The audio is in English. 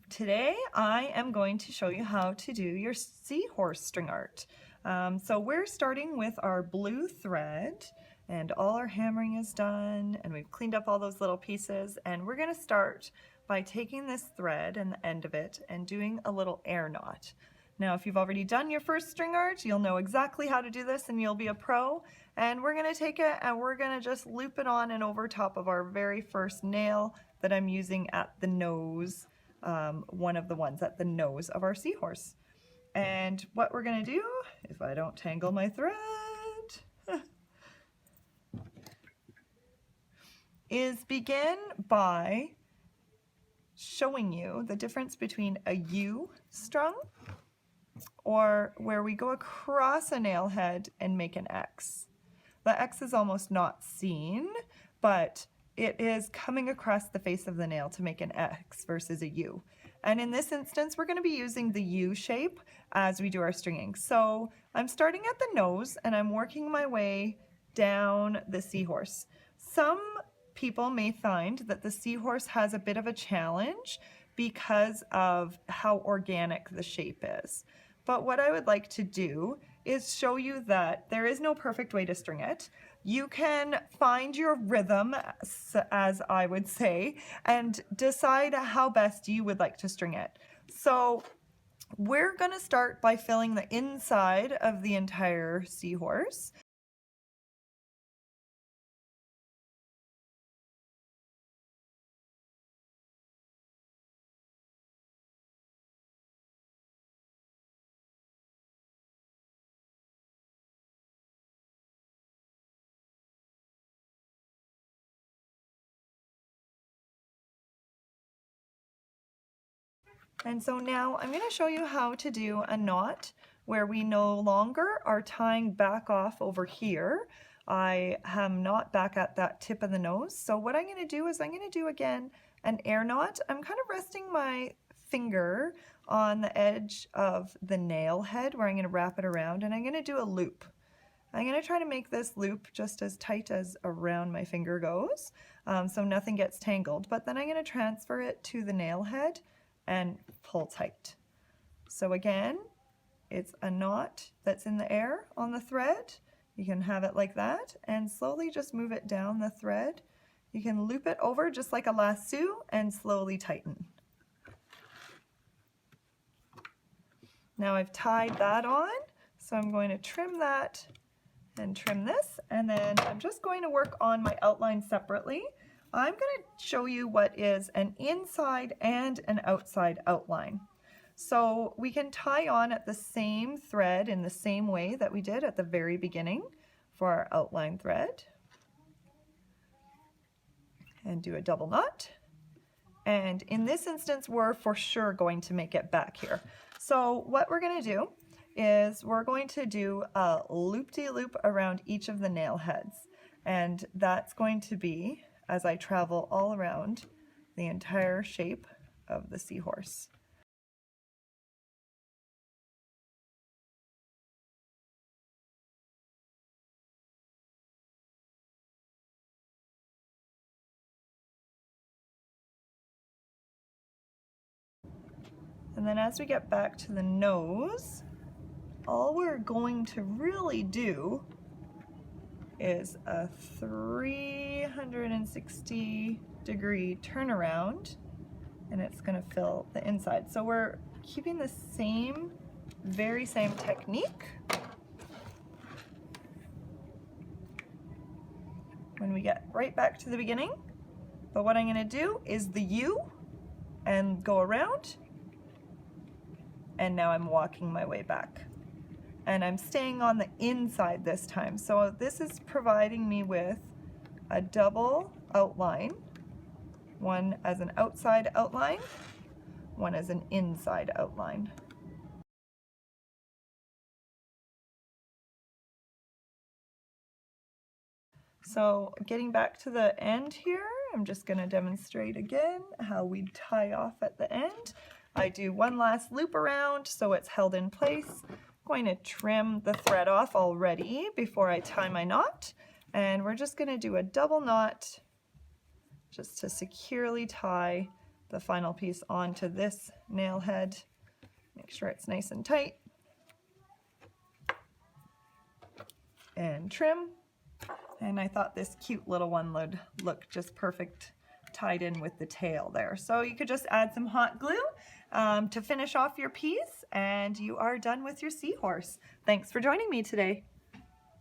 Today I am going to show you how to do your seahorse string art. So we're starting with our blue thread and all our hammering is done and we've cleaned up all those little pieces, and we're going to start by taking this thread and the end of it and doing a little air knot. Now if you've already done your first string art, you'll know exactly how to do this and you'll be a pro. And we're going to take it and we're going to just loop it on and over top of our very first nail that I'm using at the nose. One of the ones at the nose of our seahorse. And what we're going to do, if I don't tangle my thread, is begin by showing you the difference between a U strung, or where we go across a nail head and make an X. The X is almost not seen, but it is coming across the face of the nail to make an X versus a U. And in this instance, we're going to be using the U shape as we do our stringing. So I'm starting at the nose and I'm working my way down the seahorse. Some people may find that the seahorse has a bit of a challenge because of how organic the shape is. But what I would like to do is show you that there is no perfect way to string it. You can find your rhythm, as I would say, and decide how best you would like to string it. So we're going to start by filling the inside of the entire seahorse. And so now I'm going to show you how to do a knot where we no longer are tying back off over here. I am not back at that tip of the nose. So what I'm going to do is I'm going to do again an air knot. I'm kind of resting my finger on the edge of the nail head where I'm going to wrap it around, and I'm going to do a loop. I'm going to try to make this loop just as tight as around my finger goes, so nothing gets tangled, but then I'm going to transfer it to the nail head and pull tight. So again, it's a knot that's in the air on the thread. You can have it like that and slowly just move it down the thread. You can loop it over just like a lasso and slowly tighten. Now I've tied that on, so I'm going to trim that and trim this, and then I'm just going to work on my outline separately. I'm going to show you what is an inside and an outside outline. So we can tie on at the same thread in the same way that we did at the very beginning for our outline thread, and do a double knot. And in this instance, we're for sure going to make it back here. So what we're going to do is we're going to do a loop-de-loop around each of the nail heads, and that's going to be as I travel all around the entire shape of the seahorse. And then as we get back to the nose, all we're going to really do is a 360-degree turnaround, and it's going to fill the inside. So we're keeping the very same technique when we get right back to the beginning. But what I'm going to do is the U and go around, and now I'm walking my way back. And I'm staying on the inside this time. So this is providing me with a double outline, one as an outside outline, one as an inside outline. So getting back to the end here, I'm just going to demonstrate again how we tie off at the end. I do one last loop around so it's held in place. Going to trim the thread off already before I tie my knot, and we're just going to do a double knot just to securely tie the final piece onto this nail head. Make sure it's nice and tight. And trim. And I thought this cute little one would look just perfect tied in with the tail there. So you could just add some hot glue to finish off your piece, and you are done with your seahorse. Thanks for joining me today.